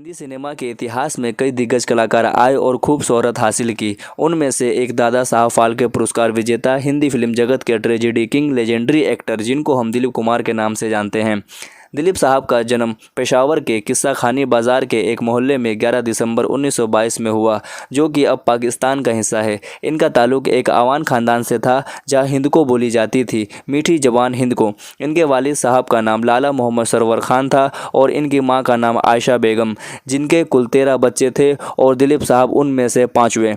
Hindi cinema के इतिहास में कई दिग्गज कलाकार आए और खूब शोहरत हासिल की। उनमें से एक दादा साहब फाल्के पुरस्कार विजेता हिंदी फिल्म जगत के ट्रेजेडी किंग, लेजेंडरी एक्टर जिनको हम दिलीप कुमार के नाम से जानते हैं। दिलीप साहब का जन्म पेशावर के किस्सा खानी बाजार के एक मोहल्ले में 11 दिसंबर 1922 में हुआ, जो कि अब पाकिस्तान का हिस्सा है। इनका ताल्लुक एक आवान खानदान से था जहां हिंद को बोली जाती थी, मीठी जबान हिंद को। इनके वालिद साहब का नाम लाला मोहम्मद सरवर खान था और इनकी मां का नाम आयशा बेगम, जिनके कुल 13 बच्चे थे और दिलीप साहब उनमें से पांचवें।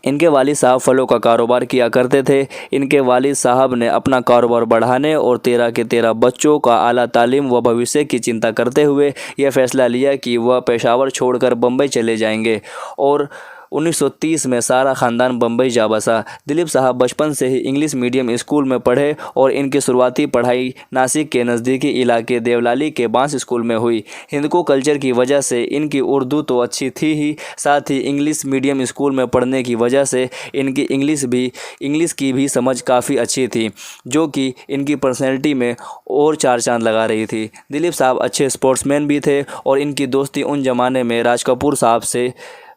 इनके वालिद साहब फलों का कारोबार किया करते थे। इनके वालिद साहब ने अपना कारोबार बढ़ाने और 13 के 13 बच्चों का आला तालीम व भविष्य की चिंता करते हुए यह फैसला लिया कि वह पेशावर छोड़कर बम्बई चले जाएंगे और 1930 में सारा ख़ानदान बम्बई जा बसा। दिलीप साहब बचपन से ही इंग्लिश मीडियम स्कूल में पढ़े और इनकी शुरुआती पढ़ाई नासिक के नज़दीकी इलाके देवलाली के बांस स्कूल में हुई। हिंदको कल्चर की वजह से इनकी उर्दू तो अच्छी थी ही, साथ ही इंग्लिश मीडियम स्कूल में पढ़ने की वजह से इनकी इंग्लिश की भी समझ काफ़ी अच्छी थी, जो कि इनकी पर्सनैलिटी में और चार चांद लगा रही थी। दिलीप साहब अच्छे स्पोर्ट्समैन भी थे और इनकी दोस्ती उन जमाने में राज कपूर साहब से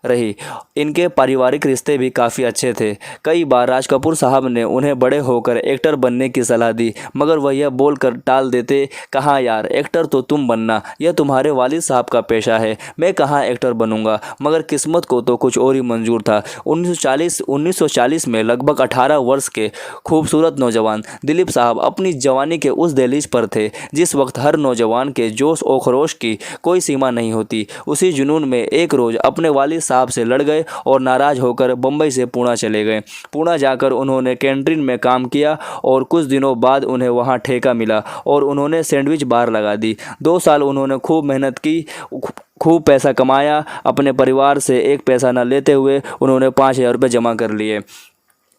रही। इनके पारिवारिक रिश्ते भी काफ़ी अच्छे थे। कई बार राज कपूर साहब ने उन्हें बड़े होकर एक्टर बनने की सलाह दी, मगर वह यह बोलकर टाल देते, कहाँ यार, एक्टर तो तुम बनना, यह तुम्हारे वालिद साहब का पेशा है, मैं कहाँ एक्टर बनूंगा। मगर किस्मत को तो कुछ और ही मंजूर था। 1940 में लगभग 18 वर्ष के खूबसूरत नौजवान दिलीप साहब अपनी जवानी के उस दहलीज पर थे जिस वक्त हर नौजवान के जोश और खरोश की कोई सीमा नहीं होती। उसी जुनून में एक रोज़ अपने वालिद साहब से लड़ गए और नाराज होकर बम्बई से पुणे चले गए। पुणे जाकर उन्होंने कैंटीन में काम किया और कुछ दिनों बाद उन्हें वहां ठेका मिला और उन्होंने सैंडविच बार लगा दी। 2 साल उन्होंने खूब मेहनत की, खूब पैसा कमाया। अपने परिवार से एक पैसा न लेते हुए उन्होंने 5,000 रुपये जमा कर लिए।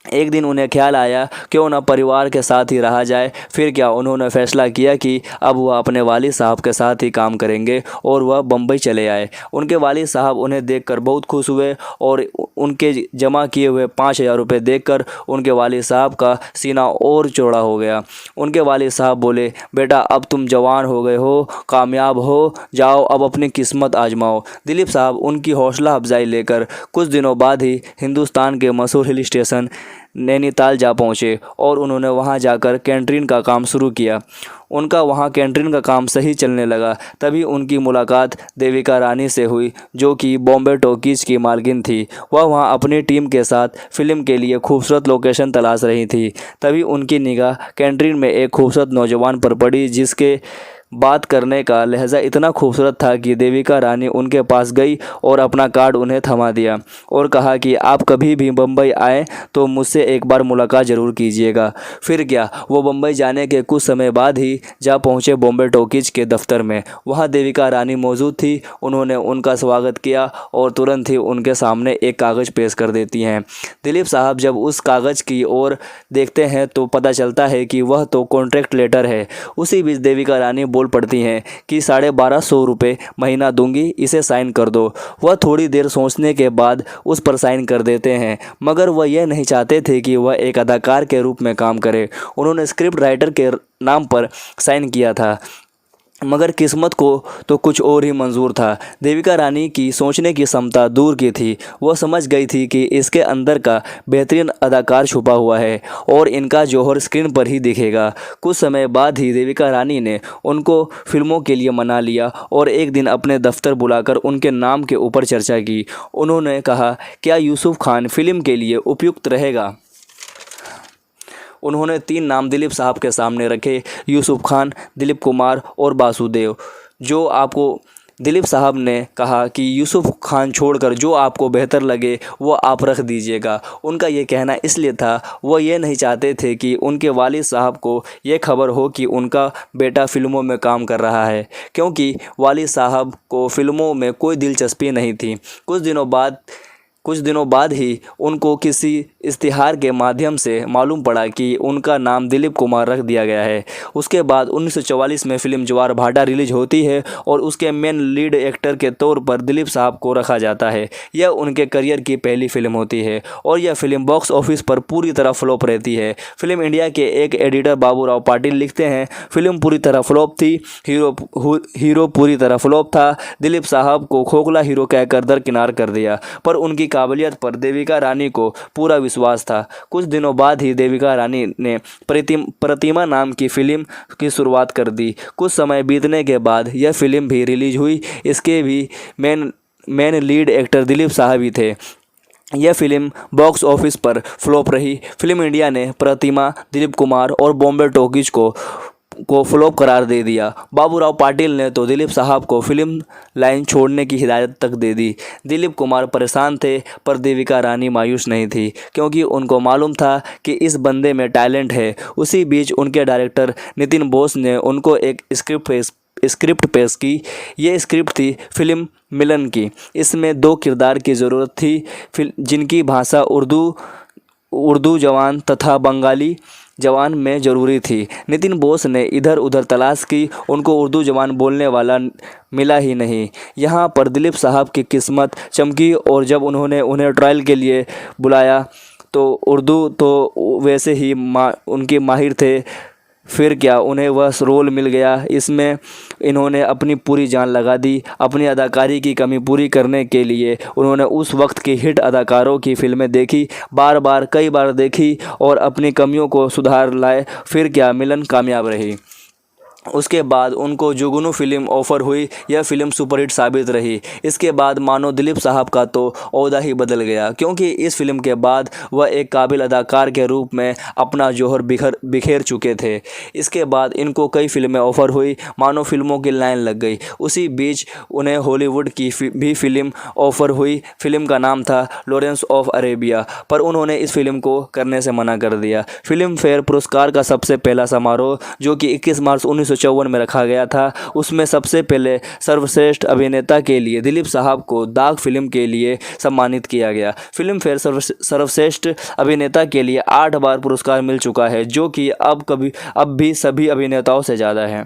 एक दिन उन्हें ख्याल आया क्यों ना परिवार के साथ ही रहा जाए। फिर क्या, उन्होंने फैसला किया कि अब वह अपने वालिद साहब के साथ ही काम करेंगे और वह बम्बई चले आए। उनके वालिद साहब उन्हें देखकर बहुत खुश हुए और उनके जमा किए हुए 5,000 रुपये देखकर उनके वालिद साहब का सीना और चौड़ा हो गया। उनके वालिद साहब बोले, बेटा अब तुम जवान हो गए हो, कामयाब हो, जाओ अब अपनी किस्मत आजमाओ। दिलीप साहब उनकी हौसला अफजाई लेकर कुछ दिनों बाद ही हिंदुस्तान के मशहूर हिल स्टेशन नैनीताल जा पहुँचे और उन्होंने वहां जाकर कैंटीन का काम शुरू किया। उनका वहां कैंटीन का काम सही चलने लगा। तभी उनकी मुलाकात देविका रानी से हुई, जो कि बॉम्बे टॉकीज की मालकिन थी। वह वहां अपनी टीम के साथ फिल्म के लिए खूबसूरत लोकेशन तलाश रही थी। तभी उनकी निगाह कैंटीन में एक खूबसूरत नौजवान पर पड़ी, जिसके बात करने का लहजा इतना खूबसूरत था कि देविका रानी उनके पास गई और अपना कार्ड उन्हें थमा दिया और कहा कि आप कभी भी बम्बई आए तो मुझसे एक बार मुलाकात ज़रूर कीजिएगा। फिर क्या, वो बम्बई जाने के कुछ समय बाद ही जा पहुँचे बॉम्बे टॉकीज के दफ्तर में। वहाँ देविका रानी मौजूद थी। उन्होंने उनका स्वागत किया और तुरंत ही उनके सामने एक कागज़ पेश कर देती हैं। दिलीप साहब जब उस कागज़ की ओर देखते हैं तो पता चलता है कि वह तो कॉन्ट्रैक्ट लेटर है। उसी बीच देविका रानी पड़ती हैं कि 1250 रुपये महीना दूंगी, इसे साइन कर दो। वह थोड़ी देर सोचने के बाद उस पर साइन कर देते हैं, मगर वह यह नहीं चाहते थे कि वह एक अदाकार के रूप में काम करे। उन्होंने स्क्रिप्ट राइटर के नाम पर साइन किया था, मगर किस्मत को तो कुछ और ही मंजूर था। देविका रानी की सोचने की क्षमता दूर की थी। वह समझ गई थी कि इसके अंदर का बेहतरीन अदाकार छुपा हुआ है और इनका जौहर स्क्रीन पर ही दिखेगा। कुछ समय बाद ही देविका रानी ने उनको फिल्मों के लिए मना लिया और एक दिन अपने दफ्तर बुलाकर उनके नाम के ऊपर चर्चा की। उन्होंने कहा, क्या यूसुफ खान फिल्म के लिए उपयुक्त रहेगा? उन्होंने 3 नाम दिलीप साहब के सामने रखे, यूसुफ खान, दिलीप कुमार और वासुदेव। जो आपको दिलीप साहब ने कहा कि यूसुफ खान छोड़कर जो आपको बेहतर लगे वो आप रख दीजिएगा। उनका ये कहना इसलिए था, वह ये नहीं चाहते थे कि उनके वालिद साहब को ये खबर हो कि उनका बेटा फिल्मों में काम कर रहा है, क्योंकि वालिद साहब को फिल्मों में कोई दिलचस्पी नहीं थी। कुछ दिनों बाद कुछ दिनों बाद ही उनको किसी इश्तिहार के माध्यम से मालूम पड़ा कि उनका नाम दिलीप कुमार रख दिया गया है। उसके बाद 1944 में फिल्म ज्वार भाटा रिलीज होती है और उसके मेन लीड एक्टर के तौर पर दिलीप साहब को रखा जाता है। यह उनके करियर की पहली फिल्म होती है और यह फिल्म बॉक्स ऑफिस पर पूरी तरह फ्लॉप रहती है। फिल्म इंडिया के एक एडिटर बाबूराव पाटिल लिखते हैं, फिल्म पूरी तरह फ्लॉप थी, हीरो पूरी तरह फ्लॉप था। दिलीप साहब को खोखला हीरो कहकर दरकिनार कर दिया, पर उनकी काबिलियत पर देविका रानी को पूरा विश्वास था। कुछ दिनों बाद ही देविका रानी ने प्रतिमा नाम की फिल्म की शुरुआत कर दी। कुछ समय बीतने के बाद यह फिल्म भी रिलीज हुई। इसके भी मेन लीड एक्टर दिलीप साहब ही थे। यह फिल्म बॉक्स ऑफिस पर फ्लॉप रही। फिल्म इंडिया ने प्रतिमा, दिलीप कुमार और बॉम्बे टॉकीज को फ्लॉप करार दे दिया। बाबूराव पाटिल ने तो दिलीप साहब को फिल्म लाइन छोड़ने की हिदायत तक दे दी। दिलीप कुमार परेशान थे, पर देविका रानी मायूस नहीं थी, क्योंकि उनको मालूम था कि इस बंदे में टैलेंट है। उसी बीच उनके डायरेक्टर नितिन बोस ने उनको एक स्क्रिप्ट पेश की। ये स्क्रिप्ट थी फिल्म मिलन की। इसमें 2 किरदार की ज़रूरत थी, जिनकी भाषा उर्दू जवान तथा बंगाली जवान में ज़रूरी थी। नितिन बोस ने इधर उधर तलाश की, उनको उर्दू जवान बोलने वाला मिला ही नहीं। यहाँ पर दिलीप साहब की किस्मत चमकी और जब उन्होंने उन्हें ट्रायल के लिए बुलाया तो उर्दू तो वैसे ही उनके माहिर थे। फिर क्या, उन्हें वह रोल मिल गया। इसमें इन्होंने अपनी पूरी जान लगा दी। अपनी अदाकारी की कमी पूरी करने के लिए उन्होंने उस वक्त की हिट अदाकारों की फिल्में देखी, कई बार देखी और अपनी कमियों को सुधार लाए। फिर क्या, मिलन कामयाब रही। उसके बाद उनको जुगनू फिल्म ऑफ़र हुई। यह फिल्म सुपरहिट साबित रही। इसके बाद मानो दिलीप साहब का तो ओहदा ही बदल गया, क्योंकि इस फिल्म के बाद वह एक काबिल अदाकार के रूप में अपना जौहर बिखेर चुके थे। इसके बाद इनको कई फिल्में ऑफ़र हुई, मानो फिल्मों की लाइन लग गई। उसी बीच उन्हें हॉलीवुड की भी फिल्म ऑफ़र हुई। फिल्म का नाम था लॉरेंस ऑफ अरेबिया, पर उन्होंने इस फिल्म को करने से मना कर दिया। फिल्म फेयर पुरस्कार का सबसे पहला समारोह, जो कि 21 मार्च 1954 में रखा गया था, उसमें सबसे पहले सर्वश्रेष्ठ अभिनेता के लिए दिलीप साहब को दाग फिल्म के लिए सम्मानित किया गया। फिल्म फेयर सर्वश्रेष्ठ अभिनेता के लिए 8 बार पुरस्कार मिल चुका है, जो कि अब भी सभी अभिनेताओं से ज़्यादा है।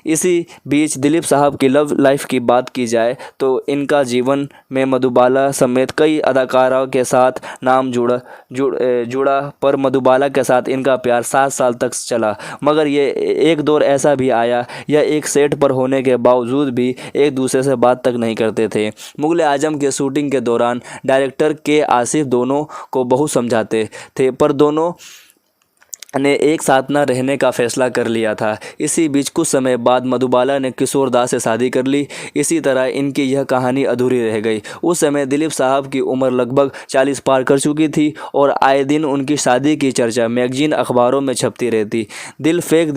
इसी बीच दिलीप साहब की लव लाइफ की बात की जाए तो इनका जीवन में मधुबाला समेत कई अदाकारों के साथ नाम जुड़ा, पर मधुबाला के साथ इनका प्यार 7 साल तक चला। मगर ये एक दौर ऐसा भी आया, यह एक सेट पर होने के बावजूद भी एक दूसरे से बात तक नहीं करते थे। मुगले आजम के शूटिंग के दौरान डायरेक्टर के आसिफ दोनों को बहुत समझाते थे, पर दोनों ने एक साथ न रहने का फैसला कर लिया था। इसी बीच कुछ समय बाद मधुबाला ने किशोर दास से शादी कर ली। इसी तरह इनकी यह कहानी अधूरी रह गई। उस समय दिलीप साहब की उम्र लगभग 40 पार कर चुकी थी और आए दिन उनकी शादी की चर्चा मैगजीन अखबारों में छपती रहती। दिल फेंक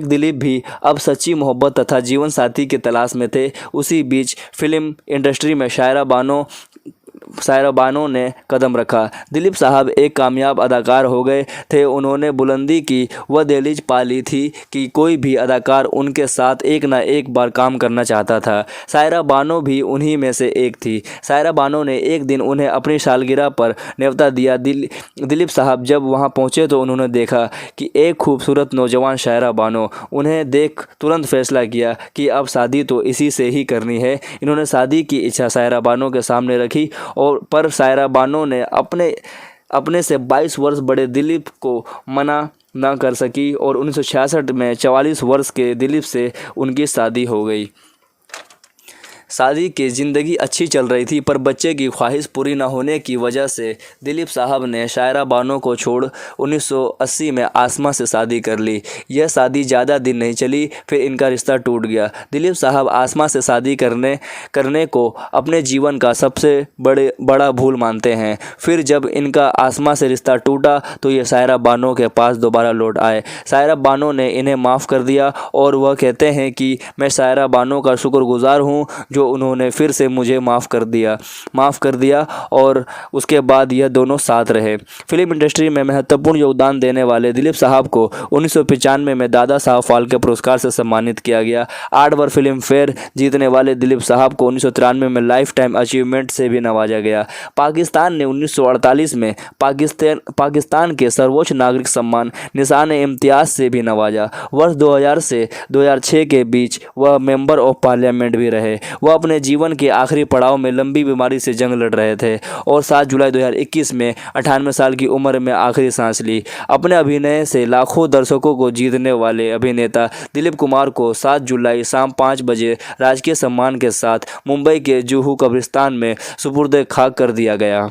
दिलीप भी अब सच्ची मोहब्बत तथा जीवन साथी की तलाश में थे। उसी बीच फिल्म इंडस्ट्री में सायरा बानो ने कदम रखा। दिलीप साहब एक कामयाब अदाकार हो गए थे। उन्होंने बुलंदी की वह दहलीज पा ली थी कि कोई भी अदाकार उनके साथ एक ना एक बार काम करना चाहता था। सायरा बानो भी उन्हीं में से एक थी। सायरा बानो ने एक दिन उन्हें अपनी सालगिरह पर न्योता दिया। दिलीप साहब जब वहां पहुंचे तो उन्होंने देखा कि एक खूबसूरत नौजवान सायरा बानो। उन्हें देख तुरंत फैसला किया कि अब शादी तो इसी से ही करनी है। इन्होंने शादी की इच्छा सायरा बानो के सामने रखी पर सायरा बानो ने अपने से 22 वर्ष बड़े दिलीप को मना न कर सकी और 1966 में 44 वर्ष के दिलीप से उनकी शादी हो गई। शादी की ज़िंदगी अच्छी चल रही थी, पर बच्चे की ख्वाहिश पूरी न होने की वजह से दिलीप साहब ने सायरा बानो को छोड़ 1980 में आसमा से शादी कर ली। यह शादी ज़्यादा दिन नहीं चली, फिर इनका रिश्ता टूट गया। दिलीप साहब आसमा से शादी करने को अपने जीवन का सबसे बड़ा भूल मानते हैं। फिर जब इनका आसमा से रिश्ता टूटा तो ये सायरा बानो के पास दोबारा लौट आए। सायरा बानो ने इन्हें माफ़ कर दिया और वह कहते हैं कि मैं सायरा बानो का शुक्रगुजार हूँ जो जो उन्होंने फिर से मुझे माफ़ कर दिया और उसके बाद यह दोनों साथ रहे। फिल्म इंडस्ट्री में महत्वपूर्ण योगदान देने वाले दिलीप साहब को 1995 में दादा साहब फाल्के पुरस्कार से सम्मानित किया गया। 8 बार फिल्म फेयर जीतने वाले दिलीप साहब को 1993 में लाइफ टाइम अचीवमेंट से भी नवाजा गया। पाकिस्तान ने 1948 में पाकिस्तान के सर्वोच्च नागरिक सम्मान निशान-ए-इम्तियाज से भी नवाजा। वर्ष 2000 से 2006 के बीच वह मेंबर ऑफ पार्लियामेंट भी रहे। वह अपने जीवन के आखिरी पड़ाव में लंबी बीमारी से जंग लड़ रहे थे और 7 जुलाई 2021 में 98 साल की उम्र में आखिरी सांस ली। अपने अभिनय से लाखों दर्शकों को जीतने वाले अभिनेता दिलीप कुमार को 7 जुलाई शाम 5 बजे राजकीय सम्मान के साथ मुंबई के जुहू कब्रिस्तान में सुपुर्द खाक कर दिया गया।